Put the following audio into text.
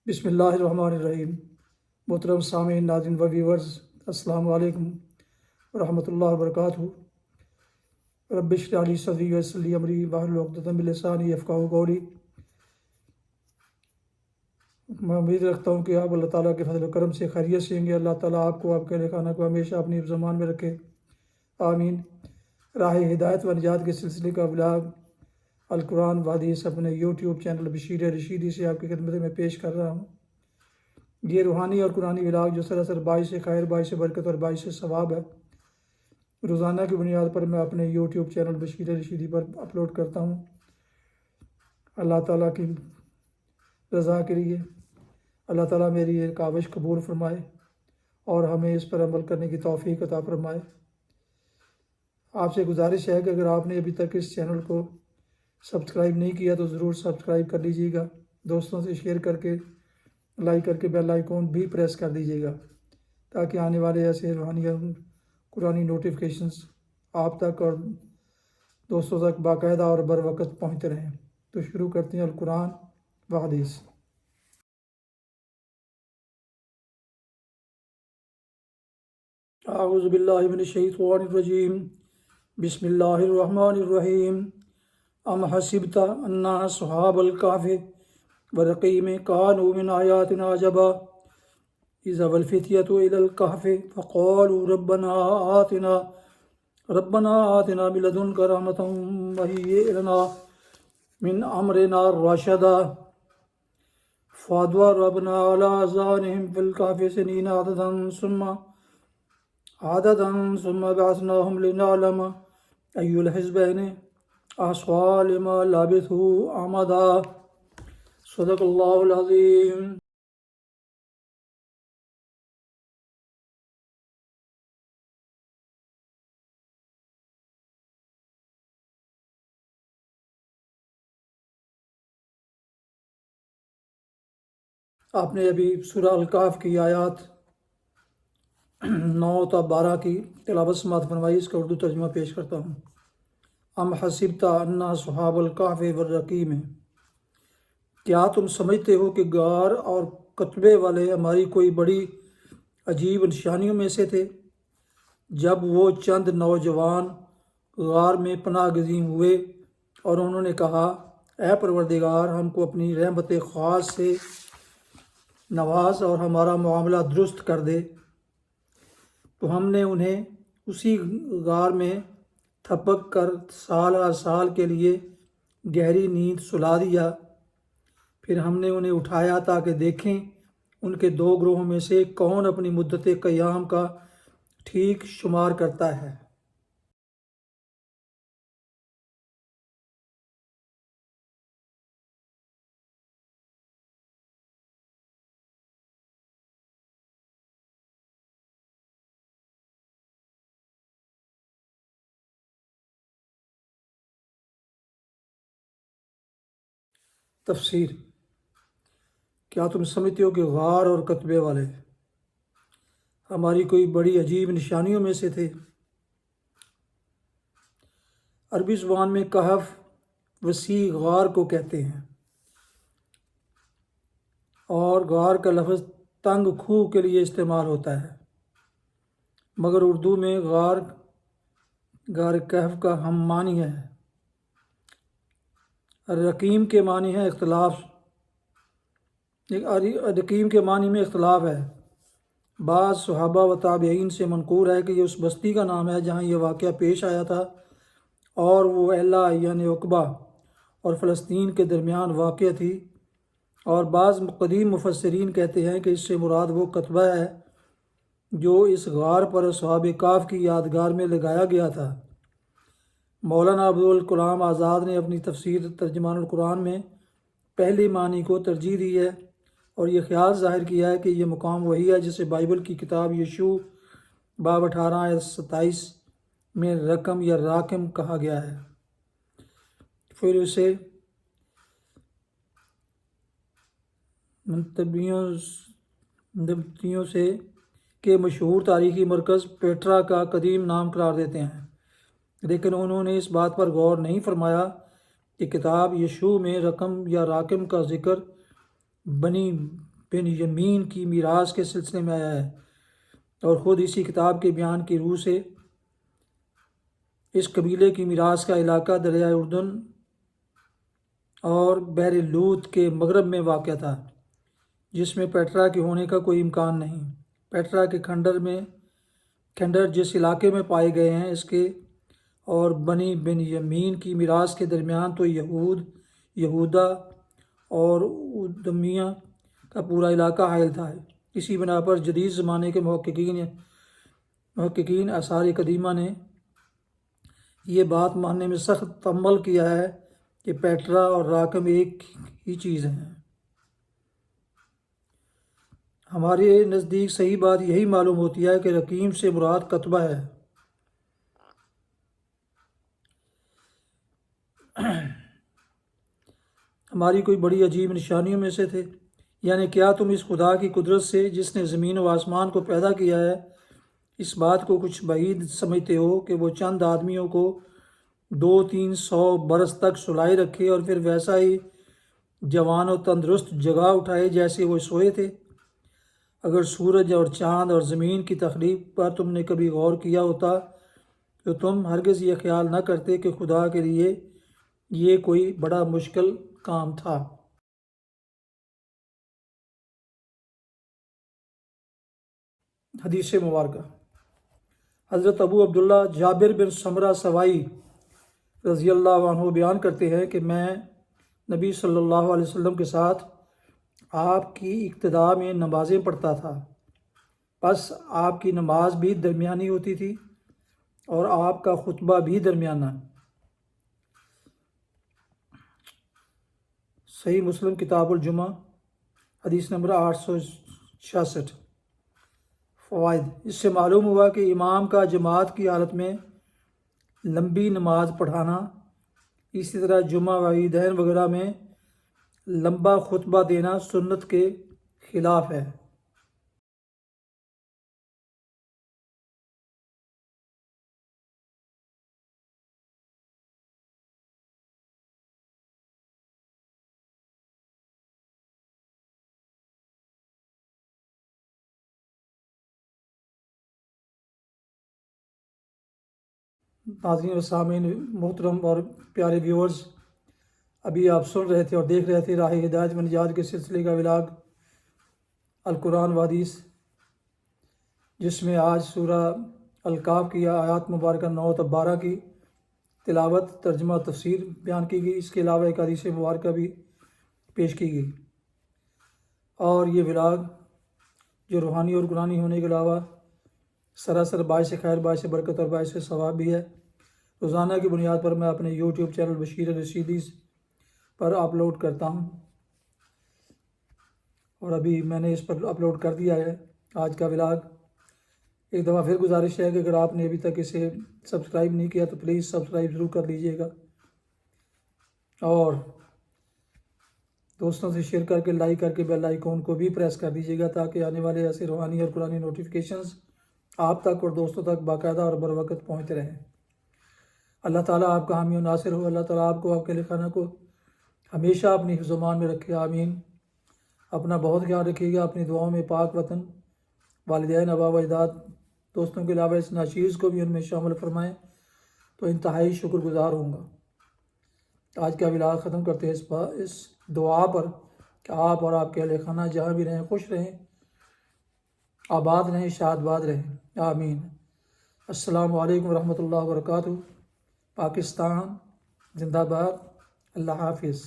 بسم اللہ الرحمن الرحیم۔ محترم سامعین، ناظرین و ویورز، السلام علیکم ورحمۃ اللہ وبرکاتہ۔ رب اشرح لی صدری ویسر لی امری واحلل عقدۃ من لسانی یفقہوا قولی۔ میں امید رکھتا ہوں کہ آپ اللہ تعالیٰ کے فضل و کرم سے خیریت سے ہوں گے۔ اللہ تعالیٰ آپ کو، آپ کے اہل خانہ کو ہمیشہ اپنی زمان میں رکھے، آمین۔ راہ ہدایت و نجات کے سلسلے کا ولاگ القرآن و حدیث اپنے یوٹیوب چینل بشیر رشیدی سے آپ کی خدمت میں پیش کر رہا ہوں۔ یہ روحانی اور قرآنی ولاگ جو سراسر باعث خیر، باعث برکت اور باعث ثواب ہے، روزانہ کی بنیاد پر میں اپنے یوٹیوب چینل بشیر رشیدی پر اپلوڈ کرتا ہوں۔ اللہ تعالیٰ کی رضا کے لیے اللہ تعالیٰ میری یہ کاوش قبول فرمائے اور ہمیں اس پر عمل کرنے کی توفیق عطا فرمائے۔ آپ سے گزارش ہے کہ اگر آپ نے ابھی تک اس چینل کو سبسکرائب نہیں کیا تو ضرور سبسکرائب کر لیجیے گا، دوستوں سے شیئر کر کے، لائک کر کے بیل آئیکن بھی پریس کر دیجیے گا تاکہ آنے والے ایسے روحانی اور قرآنی نوٹیفیکیشنز آپ تک اور دوستوں تک باقاعدہ اور بر وقت پہنچتے رہیں۔ تو شروع کرتے ہیں القرآن و حدیث۔ اعوذ باللہ من الشیطان الرجیم، بسم اللہ الرحمن الرحیم۔ ام حسبت ان اصحاب الکہف والرقیم کانوا من آیاتنا عجبا اذا والفتیۃ الی الکہف فقالوا ربنا آتنا من لدنک رحمۃ وہیئ لنا من امرنا رشدا فضربنا على آذانهم في الكهف سنين عددا ثم بعثناهم لنعلم أي الحزبين أحصى لما لبثوا أمدا۔ صدق اللہ العظیم۔ آپ نے ابھی سورہ الکہف کی آیات 9 تا 12 کی تلاوت سماعت فرمائی۔ اس کا اردو ترجمہ پیش کرتا ہوں۔ ام حسبت ان اصحاب الکہف والرقیم، کیا تم سمجھتے ہو کہ غار اور کتبے والے ہماری کوئی بڑی عجیب نشانیوں میں سے تھے؟ جب وہ چند نوجوان غار میں پناہ گزین ہوئے اور انہوں نے کہا، اے پروردگار، ہم کو اپنی رحمت خاص سے نواز اور ہمارا معاملہ درست کر دے، تو ہم نے انہیں اسی غار میں تھپک کر سال ہر سال کے لیے گہری نیند سلا دیا۔ پھر ہم نے انہیں اٹھایا تاکہ دیکھیں ان کے دو گروہوں میں سے کون اپنی مدت قیام کا ٹھیک شمار کرتا ہے۔ تفسیر۔ کیا تم سمجھتے ہو کہ غار اور کتبے والے ہماری کوئی بڑی عجیب نشانیوں میں سے تھے؟ عربی زبان میں کہف وسیع غار کو کہتے ہیں، اور غار کا لفظ تنگ کھو کے لیے استعمال ہوتا ہے، مگر اردو میں غار کہف کا ہم معنی ہے۔ رقیم کے معنی ہے اختلاف، رقیم کے معنی میں اختلاف ہے۔ بعض صحابہ و تابعین سے منقول ہے کہ یہ اس بستی کا نام ہے جہاں یہ واقعہ پیش آیا تھا، اور وہ اہلا یعنی عقبہ اور فلسطین کے درمیان واقع تھی، اور بعض قدیم مفسرین کہتے ہیں کہ اس سے مراد وہ کتبہ ہے جو اس غار پر اصحاب کہف کی یادگار میں لگایا گیا تھا۔ مولانا عبدالکلام آزاد نے اپنی تفسیر ترجمان القرآن میں پہلی معنی کو ترجیح دی ہے اور یہ خیال ظاہر کیا ہے کہ یہ مقام وہی ہے جسے بائبل کی کتاب یشوع باب 18 آیت 27 میں رقم یا راکم کہا گیا ہے۔ پھر اسے منتبیوں سے کہ مشہور تاریخی مرکز پیٹرا کا قدیم نام قرار دیتے ہیں، لیکن انہوں نے اس بات پر غور نہیں فرمایا کہ کتاب یشوع میں رقم یا راکم کا ذکر بنی بن یمین کی میراث کے سلسلے میں آیا ہے، اور خود اسی کتاب کے بیان کی روح سے اس قبیلے کی میراث کا علاقہ دریائے اردن اور بحر لوط کے مغرب میں واقع تھا، جس میں پیٹرا کے ہونے کا کوئی امکان نہیں۔ پیٹرا کے کھنڈر جس علاقے میں پائے گئے ہیں، اس کے اور بنی بن یمین کی میراث کے درمیان تو یہودا اور ادمیہ کا پورا علاقہ حائل تھا۔ اسی بنا پر جدید زمانے کے محققین آثار قدیمہ نے یہ بات ماننے میں سخت عمل کیا ہے کہ پیٹرا اور راکم ایک ہی چیز ہیں۔ ہمارے نزدیک صحیح بات یہی معلوم ہوتی ہے کہ رقیم سے مراد قطبہ ہے۔ ہماری کوئی بڑی عجیب نشانیوں میں سے تھے، یعنی کیا تم اس خدا کی قدرت سے جس نے زمین و آسمان کو پیدا کیا ہے اس بات کو کچھ بعید سمجھتے ہو کہ وہ چند آدمیوں کو 200-300 برس تک سلائے رکھے اور پھر ویسا ہی جوان و تندرست جگہ اٹھائے جیسے وہ سوئے تھے؟ اگر سورج اور چاند اور زمین کی تخلیق پر تم نے کبھی غور کیا ہوتا تو تم ہرگز یہ خیال نہ کرتے کہ خدا کے لیے یہ کوئی بڑا مشکل کام تھا۔ حدیث مبارکہ۔ حضرت ابو عبداللہ جابر بن سمرہ سوائی رضی اللہ عنہ بیان کرتے ہیں کہ میں نبی صلی اللہ علیہ وسلم کے ساتھ آپ کی اقتداء میں نمازیں پڑھتا تھا، پس آپ کی نماز بھی درمیانی ہوتی تھی اور آپ کا خطبہ بھی درمیانہ۔ صحیح مسلم کتاب الجمعہ حدیث نمبر 866۔ فوائد۔ اس سے معلوم ہوا کہ امام کا جماعت کی حالت میں لمبی نماز پڑھانا، اسی طرح جمعہ و عیدین وغیرہ میں لمبا خطبہ دینا سنت کے خلاف ہے۔ ناظرین و سامعین محترم اور پیارے ویورز، ابھی آپ سن رہے تھے اور دیکھ رہے تھے راہ ہدایت و نجات کے سلسلے کا ولاگ القرآن و حدیث، جس میں آج سورہ الکاف کی آیات مبارکہ 9 تا 12 کی تلاوت، ترجمہ و تفسیر بیان کی گئی۔ اس کے علاوہ ایک حدیث مبارکہ بھی پیش کی گئی، اور یہ ولاگ جو روحانی اور قرآنی ہونے کے علاوہ سراسر باعث خیر، باعث برکت اور باعث ثواب بھی ہے۔ روزانہ کی بنیاد پر میں اپنے یوٹیوب چینل بشیر رشیدی پر اپلوڈ کرتا ہوں، اور ابھی میں نے اس پر اپلوڈ کر دیا ہے آج کا ولاگ۔ ایک دفعہ پھر گزارش ہے کہ اگر آپ نے ابھی تک اسے سبسکرائب نہیں کیا تو پلیز سبسکرائب ضرور کر لیجئے گا، اور دوستوں سے شیئر کر کے، لائک کر کے بیل آئیکن کو بھی پریس کر دیجئے گا، تاکہ آنے والے ایسے روحانی اور قرآنی نوٹیفیکیشنز آپ تک اور دوستوں تک باقاعدہ اور بر وقت پہنچتے رہیں۔ اللہ تعالیٰ آپ کا حامی و ناصر ہو۔ اللہ تعالیٰ آپ کو، آپ کے اہل خانہ کو ہمیشہ اپنی حفظ و امان میں رکھے، آمین۔ اپنا بہت خیال رکھیے گا، اپنی دعاؤں میں پاک وطن، والدین، آباء و اجداد، دوستوں کے علاوہ اس ناچیز کو بھی ان میں شامل فرمائیں تو انتہائی شکر گزار ہوں گا۔ آج کا ولاگ ختم کرتے ہیں اس دعا پر کہ آپ اور آپ کے اہل خانہ جہاں بھی رہیں خوش رہیں، آباد رہیں، شاد باد رہیں، آمین۔ السلام علیکم ورحمۃ اللہ وبرکاتہ۔ پاکستان زندہ باد۔ اللہ حافظ۔